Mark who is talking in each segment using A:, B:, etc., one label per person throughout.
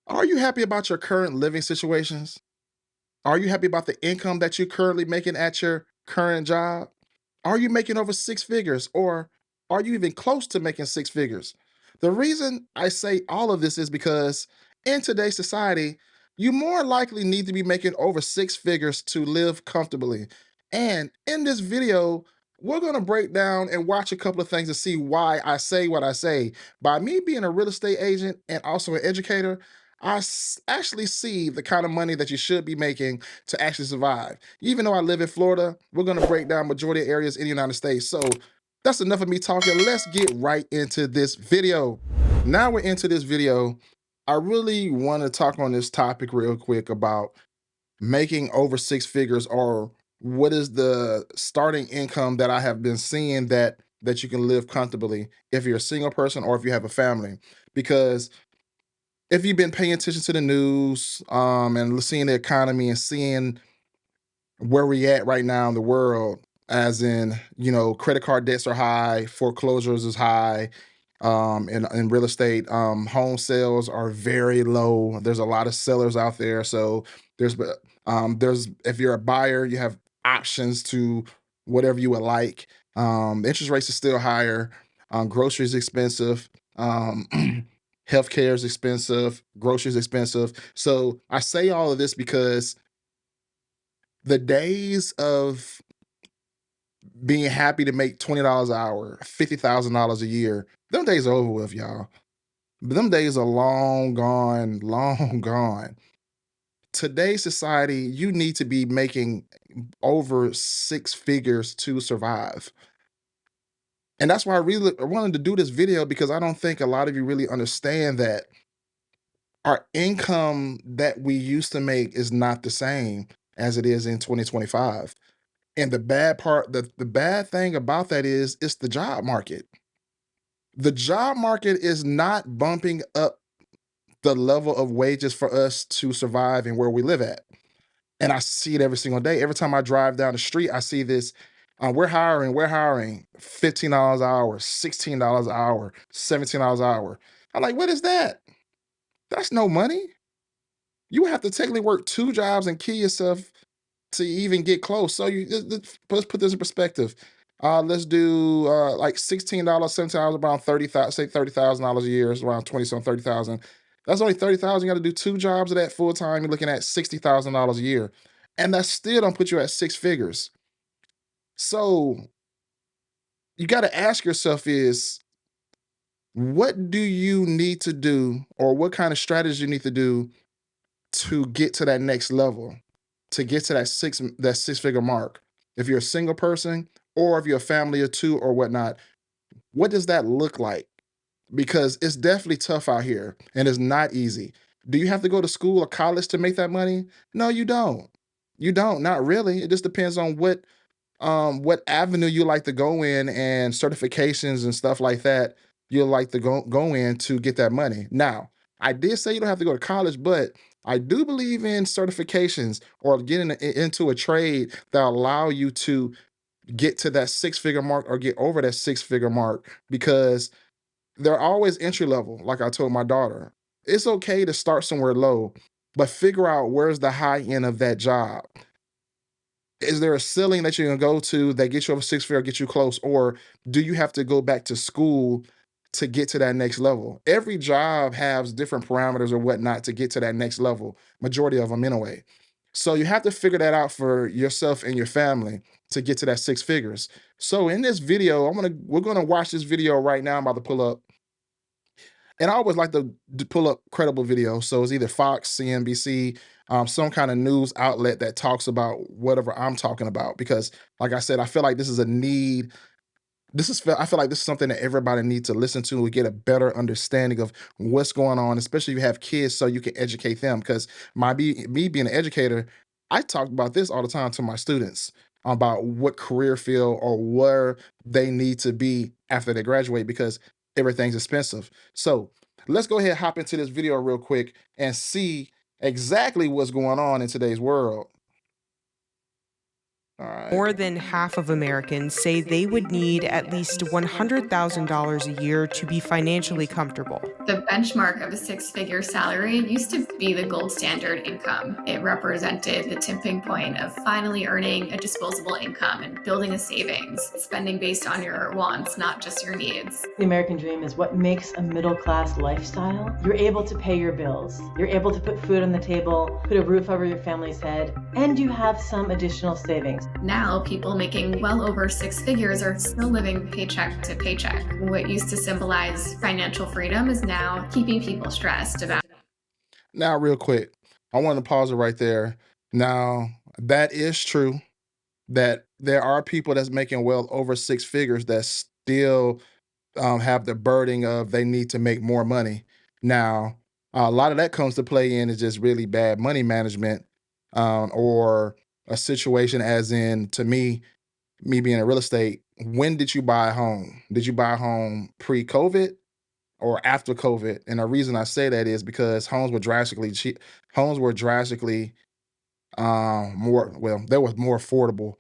A: Are you happy about your current living situations? Are you happy about the income that you're currently making at your current job? Are you making over six figures or are you even close to making six figures? The reason I say all of this is because in today's society, you more likely need to be making over six figures to live comfortably. And in this video, we're going to break down and watch a couple of things to see why I say what I say. By me being a real estate agent and also an educator, actually see the kind of money that you should be making to actually survive. Even though I live in Florida, we're going to break down majority of areas in the United States. So that's enough of me talking. Let's get right into this video. Now we're into this video. I really want to talk on this topic real quick about making over six figures, or what is the starting income that I have been seeing that you can live comfortably if you're a single person or if you have a family. Because if you've been paying attention to the news and seeing the economy and seeing where we at right now in the world, as in, credit card debts are high, foreclosures is high, in real estate, home sales are very low. There's a lot of sellers out there. So there's if you're a buyer, you have options to whatever you would like. Interest rates are still higher, groceries expensive, healthcare is expensive, groceries expensive. So I say all of this because the days of being happy to make $20 an hour, $50,000 a year, them days are over with, y'all. Them days are long gone, long gone. Today's society, you need to be making over six figures to survive. And that's why I wanted to do this video, because I don't think a lot of you really understand that our income that we used to make is not the same as it is in 2025. And the bad thing about that is it's the job market. The job market is not bumping up the level of wages for us to survive and where we live at. And I see it every single day. Every time I drive down the street, I see this. We're hiring $15 an hour, $16 an hour, $17 an hour. I'm like, what is that? That's no money. You have to technically work two jobs and kill yourself to even get close. So let's put this in perspective. Let's do like $16, $17, around 30,000, say $30,000 a year is around 20 some 30,000. That's only 30,000. You got to do two jobs of that full time. You're looking at $60,000 a year. And that still don't put you at six figures. So you got to ask yourself is, what do you need to do, or what kind of strategy you need to do to get to that next level, to get to that six figure mark? If you're a single person, or if you're a family of two or whatnot, what does that look like? Because it's definitely tough out here and it's not easy. Do you have to go to school or college to make that money? No, you don't. You don't, not really. It just depends on what avenue you like to go in, and certifications and stuff like that you like to go in to get that money. Now, I did say you don't have to go to college, but I do believe in certifications or getting into a trade that allow you to get to that six figure mark or get over that six figure mark, because they're always entry level. Like I told my daughter, it's okay to start somewhere low, but figure out where's the high end of that job. Is there a ceiling that you can go to that gets you over six figure, get you close, or do you have to go back to school to get to that next level? Every job has different parameters or whatnot to get to that next level. Majority of them, anyway. So you have to figure that out for yourself and your family to get to that six figures. So in this video, we're gonna watch this video right now. I'm about to pull up, and I always like to pull up credible videos. So it's either Fox, CNBC, some kind of news outlet that talks about whatever I'm talking about. Because, like I said, I feel like this is a need. I feel like this is something that everybody needs to listen to and get a better understanding of what's going on, especially if you have kids, so you can educate them. Because me being an educator, I talk about this all the time to my students about what career field or where they need to be after they graduate, because everything's expensive. So let's go ahead and hop into this video real quick and see exactly what's going on in today's world. All right.
B: More than half of Americans say they would need at least $100,000 a year to be financially comfortable.
C: The benchmark of a six-figure salary used to be the gold standard income. It represented the tipping point of finally earning a disposable income and building a savings, spending based on your wants, not just your needs.
D: The American dream is what makes a middle-class lifestyle. You're able to pay your bills. You're able to put food on the table, put a roof over your family's head, and you have some additional savings.
C: Now, people making well over six figures are still living paycheck to paycheck. What used to symbolize financial freedom is now keeping people stressed about.
A: Now, real quick, I want to pause it right there. Now, that is true that there are people that's making well over six figures that still have the burden of they need to make more money. Now, a lot of that comes to play in is just really bad money management, or a situation as in to me being in real estate. When did you buy a home? Did you buy a home pre-COVID or after COVID? And the reason I say that is because homes were drastically cheap. Homes were drastically more well, they was more affordable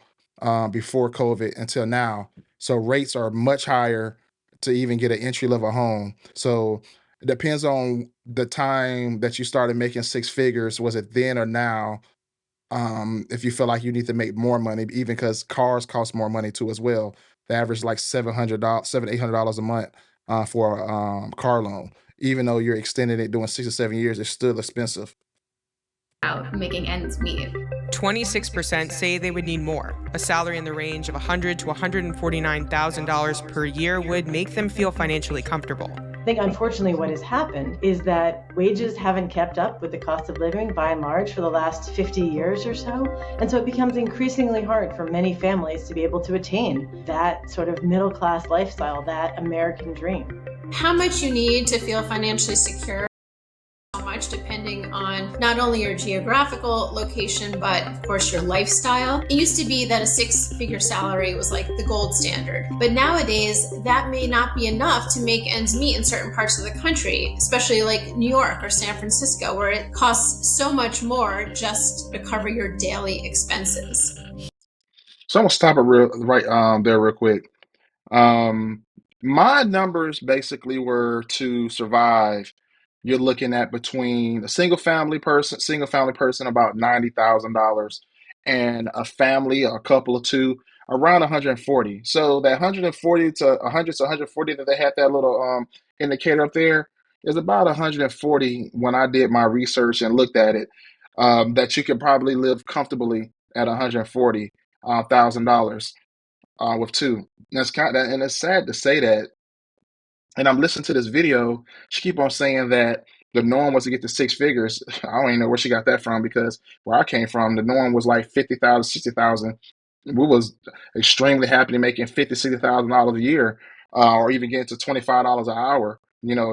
A: before COVID until now. So rates are much higher to even get an entry level home. So it depends on the time that you started making six figures. Was it then or now? If you feel like you need to make more money, even because cars cost more money too as well. The average like $700, $800 a month for a car loan. Even though you're extending it doing 6 or 7 years, it's still expensive.
C: Making ends meet.
B: 26% say they would need more. A salary in the range of $100,000 to $149,000 per year would make them feel financially comfortable.
D: I think unfortunately what has happened is that wages haven't kept up with the cost of living by and large for the last 50 years or so. And so it becomes increasingly hard for many families to be able to attain that sort of middle class lifestyle, that American dream.
E: How much you need to feel financially secure, much depending on not only your geographical location, but of course your lifestyle. It used to be that a six-figure salary was like the gold standard, but nowadays that may not be enough to make ends meet in certain parts of the country, especially like New York or San Francisco, where it costs so much more just to cover your daily expenses.
A: So I'm gonna stop it there real quick. Um, my numbers basically were to survive. You're looking at between a single family person about $90,000, and a family, a couple of two, around 140. So that 140 to 100 to 140 that they had that little indicator up there is about 140 when I did my research and looked at it. That you could probably live comfortably at 140 $1,000 with two. That's kind of, and it's sad to say that. And I'm listening to this video. She keep on saying that the norm was to get to six figures. I don't even know where she got that from because where I came from, the norm was like 50,000, 60,000. We was extremely happy making 50, $60,000 a year, or even getting to $25 an hour.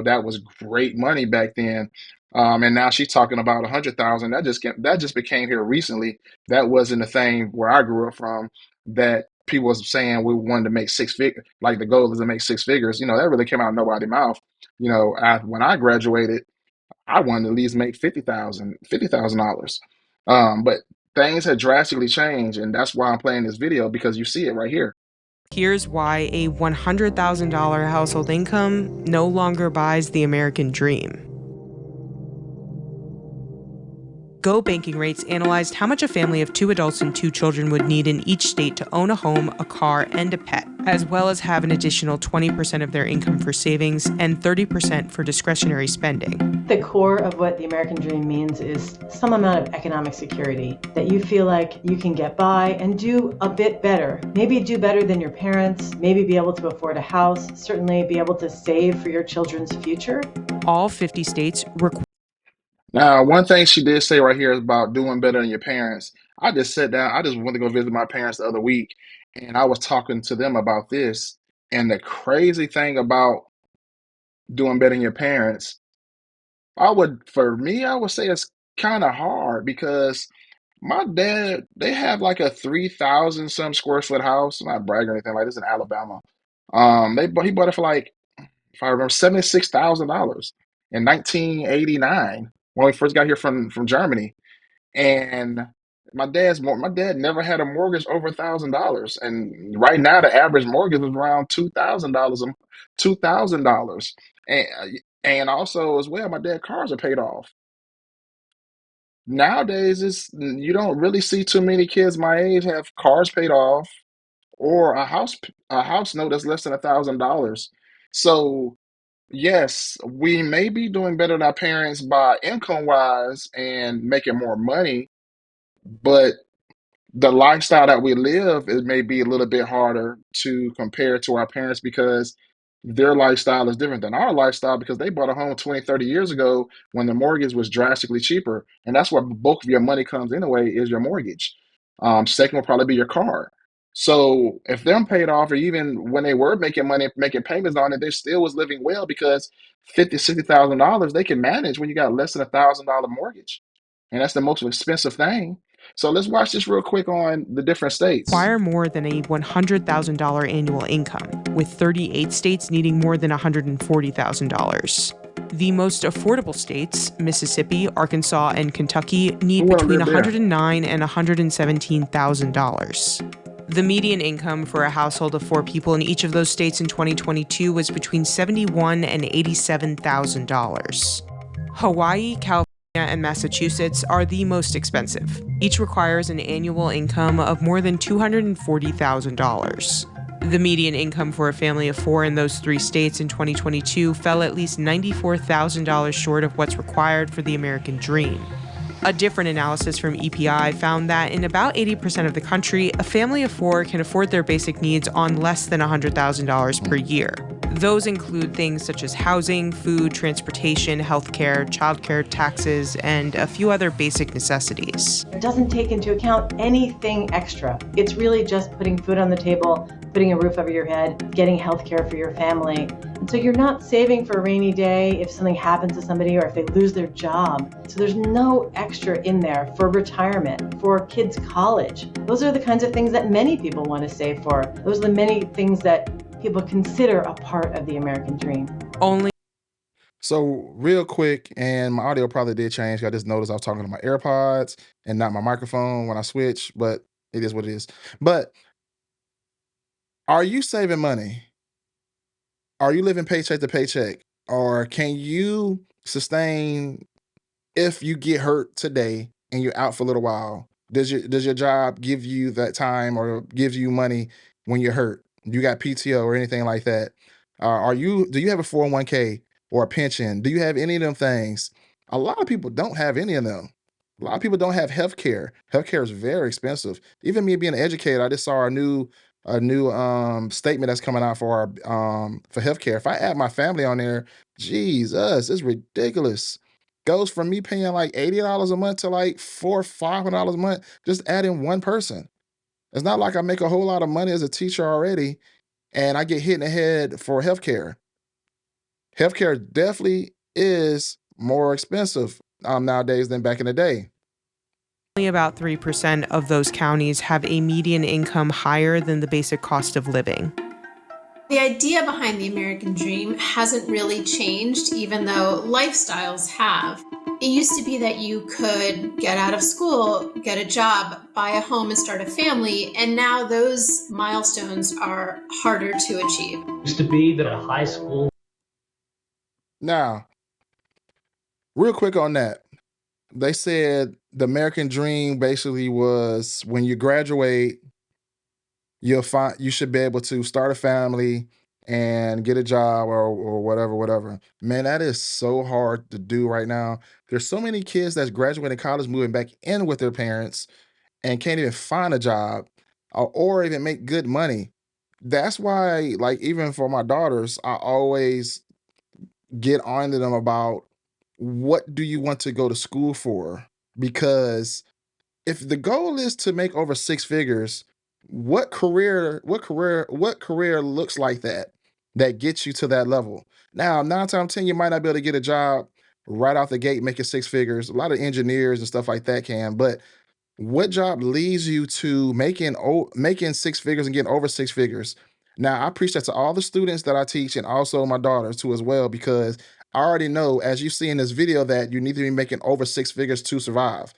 A: That was great money back then. And now she's talking about 100,000. That just became here recently. That wasn't a thing where I grew up from. That people was saying we wanted to make six figures, like the goal is to make six figures. That really came out of nobody's mouth. When I graduated, I wanted to at least make $50,000. But things had drastically changed, and that's why I'm playing this video because you see it right here.
B: Here's why a $100,000 household income no longer buys the American dream. Go Banking Rates analyzed how much a family of 2 adults and 2 children would need in each state to own a home, a car, and a pet, as well as have an additional 20% of their income for savings and 30% for discretionary spending.
D: The core of what the American dream means is some amount of economic security, that you feel like you can get by and do a bit better. Maybe do better than your parents, maybe be able to afford a house, certainly be able to save for your children's future.
B: All 50 states require.
A: Now, one thing she did say right here is about doing better than your parents. I just sat down, I just went to go visit my parents the other week, and I was talking to them about this. And the crazy thing about doing better than your parents, for me, I would say it's kind of hard because my dad, they have like a 3,000 some square foot house. I'm not bragging or anything like this in Alabama. He bought it for like, if I remember, $76,000 in 1989 when we first got here from Germany. And my dad never had a mortgage over $1,000, and right now the average mortgage is around $2,000 $2,000, and also as well, my dad cars are paid off. Nowadays, you don't really see too many kids my age have cars paid off or a house note that's less than $1,000. So yes, we may be doing better than our parents by income wise and making more money, but the lifestyle that we live, it may be a little bit harder to compare to our parents because their lifestyle is different than our lifestyle because they bought a home 20, 30 years ago when the mortgage was drastically cheaper. And that's where the bulk of your money comes anyway, is your mortgage. Second will probably be your car. So if them paid off, or even when they were making money, making payments on it, they still was living well because 50, $60,000 they can manage when you got less than $1,000 mortgage. And that's the most expensive thing. So let's watch this real quick on the different states.
B: Require more than a $100,000 annual income, with 38 states needing more than $140,000. The most affordable states, Mississippi, Arkansas, and Kentucky, need
A: Who wanna
B: between
A: live there?
B: $109,000 and $117,000. The median income for a household of 4 people in each of those states in 2022 was between $71,000 and $87,000. Hawaii, California, and Massachusetts are the most expensive. Each requires an annual income of more than $240,000. The median income for a family of 4 in those 3 states in 2022 fell at least $94,000 short of what's required for the American dream. A different analysis from EPI found that in about 80% of the country, a family of 4 can afford their basic needs on less than $100,000 per year. Those include things such as housing, food, transportation, healthcare, childcare, taxes, and a few other basic necessities.
D: It doesn't take into account anything extra. It's really just putting food on the table, putting a roof over your head, getting health care for your family. And so you're not saving for a rainy day if something happens to somebody or if they lose their job. So there's no extra in there for retirement, for kids' college. Those are the kinds of things that many people want to save for. Those are the many things that people consider a part of the American dream.
B: Only
A: So real quick, and my audio probably did change. I just noticed I was talking to my AirPods and not my microphone when I switched, but it is what it is. But are you saving money? Are you living paycheck to paycheck? Or can you sustain if you get hurt today and you're out for a little while? Does your job give you that time or gives you money when you're hurt? You got PTO or anything like that? Do you have a 401k or a pension? Do you have any of them things? A lot of people don't have any of them. A lot of people don't have health care. Health care is very expensive. Even me being an educator, I just saw a new statement that's coming out for healthcare. If I add my family on there, Jesus, it's ridiculous. Goes from me paying like $80 a month to like $500 a month, just adding one person. It's not like I make a whole lot of money as a teacher already, and I get hit in the head for healthcare. Healthcare definitely is more expensive nowadays than back in the day.
B: about 3% of those counties have a median income higher than the basic cost of living.
E: The idea behind the American dream hasn't really changed, even though lifestyles have. It used to be that you could get out of school, get a job, buy a home, and start a family, and now those milestones are harder to achieve.
F: Used to be that a high school.
A: Now, real quick on that, they said the American dream basically was when you graduate, you should be able to start a family and get a job or whatever. Man, that is so hard to do right now. There's so many kids that's graduating college moving back in with their parents and can't even find a job or even make good money. That's why, like, even for my daughters, I always get on to them about what do you want to go to school for? Because if the goal is to make over 6 figures, what career looks like that gets you to that level? Now, 9 times 10, you might not be able to get a job right out the gate making 6 figures. A lot of engineers and stuff like that can, but what job leads you to making 6 figures and getting over 6 figures? Now, I preach that to all the students that I teach and also my daughters too as well, because I already know, as you see in this video, that you need to be making over 6 figures to survive.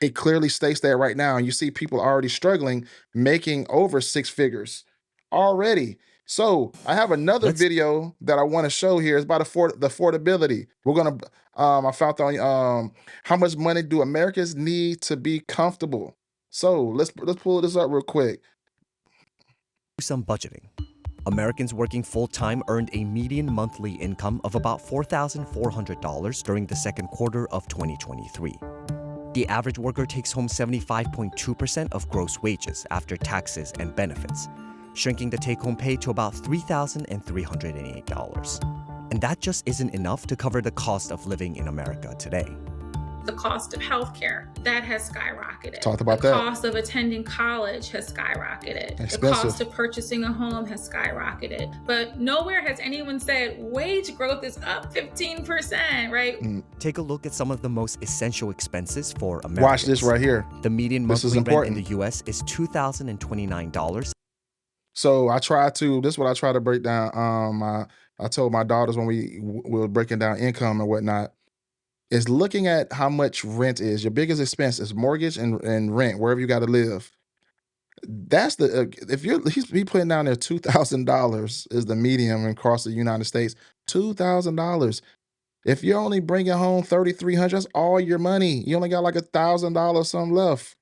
A: It clearly states that right now. And you see people already struggling, making over six figures already. So I have another
G: Let's
A: video that I want to show here. It's about the affordability. We're gonna I found on how much money do Americans need to be comfortable. So let's pull this up real quick.
G: do some budgeting. Americans working full-time earned a median monthly income of about $4,400 during the second quarter of 2023. The average worker takes home 75.2% of gross wages after taxes and benefits, shrinking the take-home pay to about $3,308. And that just isn't enough to cover the cost of living in America today.
H: The cost of healthcare, that has skyrocketed.
A: Talked about
H: the
A: that.
H: cost of attending college has skyrocketed. The
A: Expensive.
H: cost of purchasing a home has skyrocketed. But nowhere has anyone said wage growth is up 15%, right?
G: Take a look at some of the most essential expenses for Americans.
A: Watch this right here.
G: The median
A: This is
G: monthly rent in
A: important.
G: the U.S. is $2,029.
A: So this is what I try to break down. I told my daughters when we were breaking down income and whatnot, is looking at how much rent is. Your biggest expense is mortgage and rent, wherever you got to live. That's the if he's putting down there $2,000 is the median across the United States. $2,000. If you're only bringing home $3,300, that's all your money. You only got like $1,000 something left.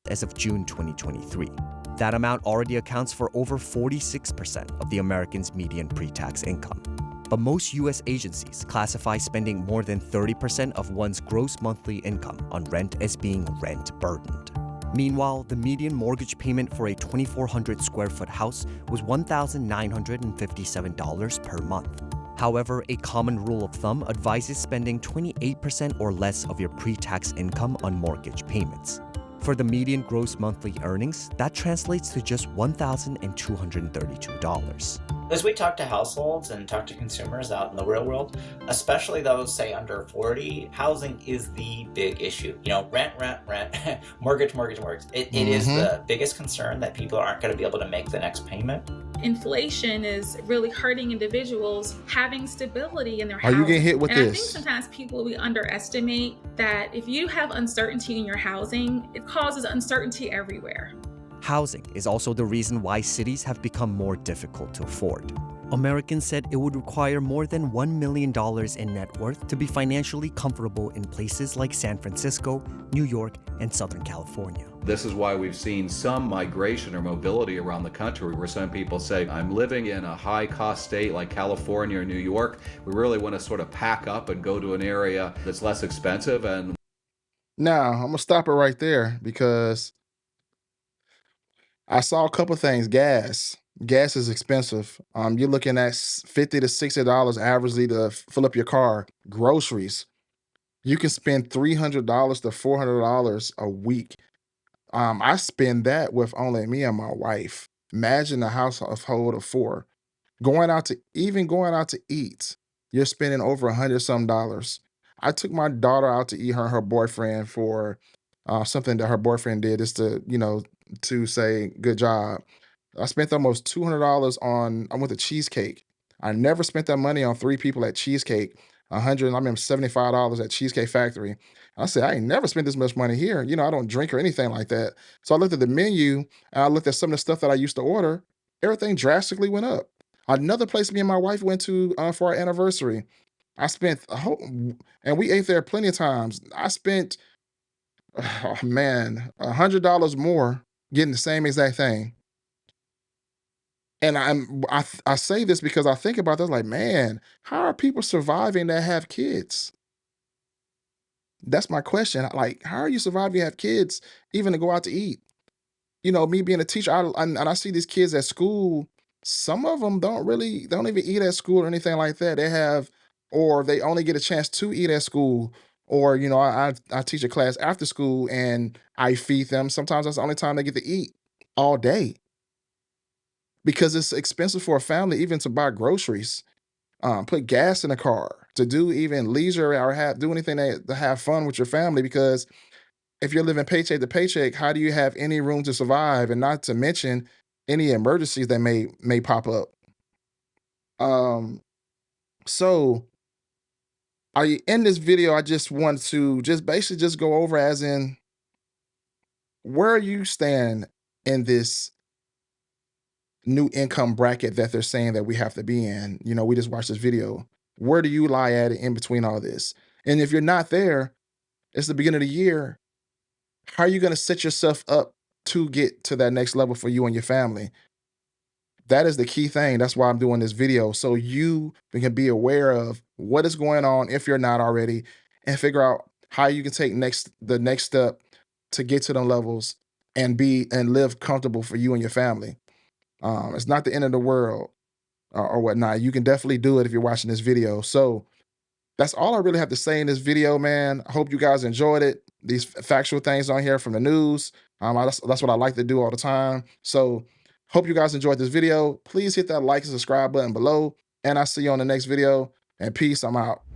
G: As of June 2023. That amount already accounts for over 46% of the Americans' median pre-tax income. But most U.S. agencies classify spending more than 30% of one's gross monthly income on rent as being rent-burdened. Meanwhile, the median mortgage payment for a 2,400 square foot house was $1,957 per month. However, a common rule of thumb advises spending 28% or less of your pre-tax income on mortgage payments. For the median gross monthly earnings, that translates to just $1,232.
I: As we talk to households and talk to consumers out in the real world, especially those, say, under 40, housing is the big issue. Rent, mortgage. It is the biggest concern that people aren't going to be able to make the next payment.
H: Inflation is really hurting individuals having stability in their
A: Are
H: housing.
A: you getting hit with
H: and
A: this?
H: I think sometimes we underestimate that if you have uncertainty in your housing, it causes uncertainty everywhere.
G: Housing is also the reason why cities have become more difficult to afford. Americans said it would require more than $1 million in net worth to be financially comfortable in places like San Francisco, New York, and Southern California.
J: This is why we've seen some migration or mobility around the country where some people say, I'm living in a high-cost state like California or New York. We really want to sort of pack up and go to an area that's less expensive. And
A: now I'm gonna stop it right there because I saw a couple things. Gas is expensive. You're looking at $50 to $60 averagely to fill up your car. Groceries, you can spend $300 to $400 a week. I spend that with only me and my wife. Imagine a household of four. Going out to eat, you're spending over $100 some. I took my daughter out to eat, her and her boyfriend, for something that her boyfriend did, just to say good job. I spent almost $200 I went to cheesecake. I never spent that money on three people at cheesecake. $75 at Cheesecake Factory. I said, I ain't never spent this much money here. I don't drink or anything like that. So I looked at the menu and I looked at some of the stuff that I used to order. Everything drastically went up. Another place me and my wife went to for our anniversary, I spent and we ate there plenty of times. I spent, oh man, $100 more getting the same exact thing. And I say this because I think about this like, man, how are people surviving that have kids? That's my question. Like, how are you surviving to have kids, even to go out to eat? Me being a teacher, and I see these kids at school. Some of them don't even eat at school or anything like that. Or they only get a chance to eat at school. Or I teach a class after school and I feed them. Sometimes that's the only time they get to eat all day, because it's expensive for a family even to buy groceries, put gas in a car, to do even leisure or do anything to have fun with your family. Because if you're living paycheck to paycheck, how do you have any room to survive? And not to mention any emergencies that may pop up. So in this video, I just want to just basically just go over as in where you stand in this new income bracket that they're saying that we have to be in. You know, we just watched this video. Where do you lie at in between all this? And if you're not there, it's the beginning of the year. How are you going to set yourself up to get to that next level for you and your family? That is the key thing. That's why I'm doing this video. So you can be aware of what is going on if you're not already, and figure out how you can take the next step to get to them levels and live comfortable for you and your family. It's not the end of the world or whatnot. You can definitely do it if you're watching this video. So that's all I really have to say in this video, man. I hope you guys enjoyed it. These factual things on here from the news. That's what I like to do all the time. So hope you guys enjoyed this video. Please hit that like and subscribe button below. And I'll see you on the next video. And peace. I'm out.